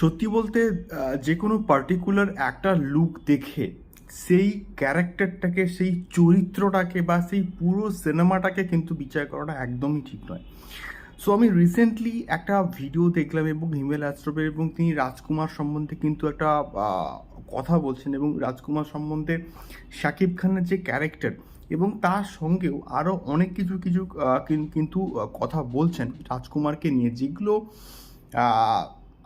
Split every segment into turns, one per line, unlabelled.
সত্যি বলতে যে কোনো পার্টিকুলার একটা লুক দেখে সেই ক্যারেক্টারটাকে, সেই চরিত্রটাকে বা সেই পুরো সিনেমাটাকে কিন্তু বিচার করাটা একদমই ঠিক নয়। সো আমি রিসেন্টলি একটা ভিডিও দেখলাম এবং হিমেল আশ্রফের এবং তিনি রাজকুমার সম্বন্ধে কিন্তু একটা কথা বলছেন এবং রাজকুমার সম্বন্ধে শাকিব খানের যে ক্যারেক্টার এবং তার সঙ্গেও আরও অনেক কিছু কিছু কিন্তু কথা বলছেন রাজকুমারকে নিয়ে, যেগুলো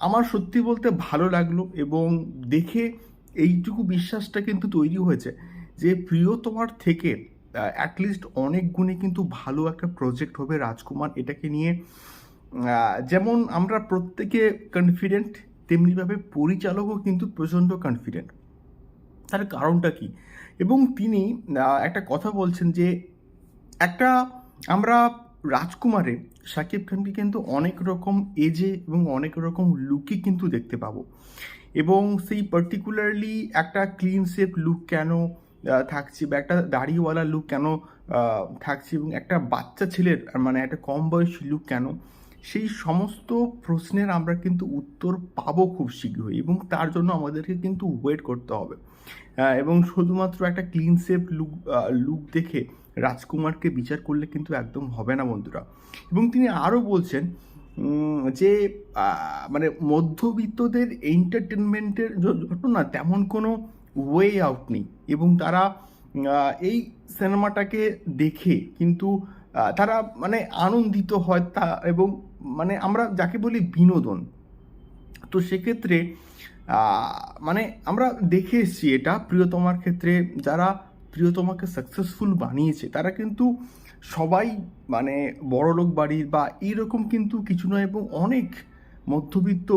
আমার সত্যি বলতে ভালো লাগলো। এবং দেখে এইটুকু বিশ্বাসটা কিন্তু তৈরি হয়েছে যে প্রিয়তমার থেকে অ্যাটলিস্ট অনেক গুণে কিন্তু ভালো একটা প্রজেক্ট হবে রাজকুমার এটাকে নিয়ে। যেমন আমরা প্রত্যেকে কনফিডেন্ট, তেমনিভাবে পরিচালকও কিন্তু প্রচণ্ড কনফিডেন্ট। তার কারণটা কি? এবং তিনি একটা কথা বলছেন যে একটা আমরা রাজকুমারে শাকিব খানকে কিন্তু অনেক রকম এজে এবং অনেক রকম লুকই কিন্তু দেখতে পাবো। এবং সেই পার্টিকুলারলি একটা ক্লিন শেপ লুক কেন থাকছে, বা একটা দাড়িওয়ালা লুক কেন থাকছে, এবং একটা বাচ্চা ছেলের মানে একটা কম বয়সী লুক কেন, সেই সমস্ত প্রশ্নের আমরা কিন্তু উত্তর পাবো খুব শীঘ্রই। এবং তার জন্য আমাদেরকে কিন্তু ওয়েট করতে হবে। এবং শুধুমাত্র একটা ক্লিন শেপ লুক দেখে রাজকুমারকে বিচার করলে কিন্তু একদম হবে না বন্ধুরা। এবং তিনি আরও বলছেন যে মানে মধ্যবিত্তদের এন্টারটেনমেন্টের জন্য না তেমন কোনো ওয়ে আউট নেই, এবং তারা এই সিনেমাটাকে দেখে কিন্তু তারা মানে আনন্দিত হয় তা, এবং মানে আমরা যাকে বলি বিনোদন। তো সেক্ষেত্রে মানে আমরা দেখে এসেছি এটা প্রিয়তমার ক্ষেত্রে, যারা প্রিয়তমাকে সাকসেসফুল বানিয়েছে তারা কিন্তু সবাই মানে বড়লোক বাড়ির বা এইরকম কিন্তু কিছু নয়, এবং অনেক মধ্যবিত্ত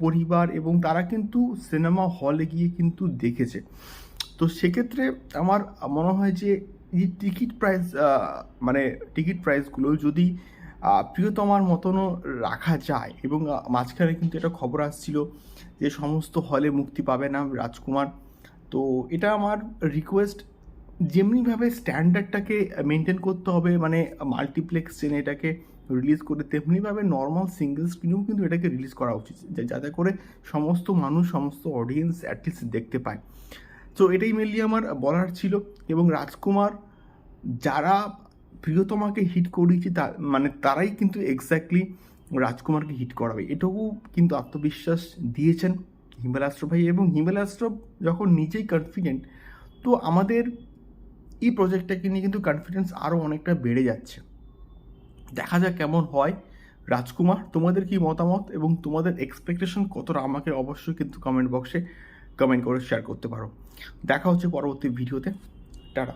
পরিবার, এবং তারা কিন্তু সিনেমা হলে গিয়ে কিন্তু দেখেছে। তো সেক্ষেত্রে আমার মনে হয় যে এই টিকিট প্রাইস মানে টিকিট প্রাইসগুলো যদি প্রিয়তমার মতনও রাখা যায়, এবং মাঝখানে কিন্তু একটা খবর আসছিল যে সমস্ত হলে মুক্তি পাবে না রাজকুমার। তো এটা আমার রিকোয়েস্ট, যেমনিভাবে স্ট্যান্ডার্ডটাকে মেনটেন করতে হবে, মানে মাল্টিপ্লেক্স চেনে এটাকে রিলিজ করে, তেমনিভাবে নর্মাল সিঙ্গেল স্ক্রিনেও কিন্তু এটাকে রিলিজ করা উচিত, যাতে করে সমস্ত মানুষ, সমস্ত অডিয়েন্স অ্যাটলিস্ট দেখতে পায়। তো এটাই মেনলি আমার বলার ছিল। এবং রাজকুমার যারা প্রিয়তমাকে হিট করিয়েছে মানে তারাই কিন্তু এক্স্যাক্টলি রাজকুমারকে হিট করাবে, এটুকু কিন্তু আত্মবিশ্বাস দিয়েছেন হিমেল আশ্রফ ভাই। এবং হিমেল আশ্রফ যখন নিজেই কনফিডেন্ট, তো আমাদের এই প্রজেক্টটাকে নিয়ে কিন্তু কনফিডেন্স আরও অনেকটা বেড়ে যাচ্ছে। দেখা যাক কেমন হয় রাজকুমার। তোমাদের কি মতামত এবং তোমাদের এক্সপেকটেশন কতটা, আমাকে অবশ্যই কিন্তু কমেন্ট বক্সে কমেন্ট করে শেয়ার করতে পারো। দেখা হচ্ছে পরবর্তী ভিডিওতে। টাটা।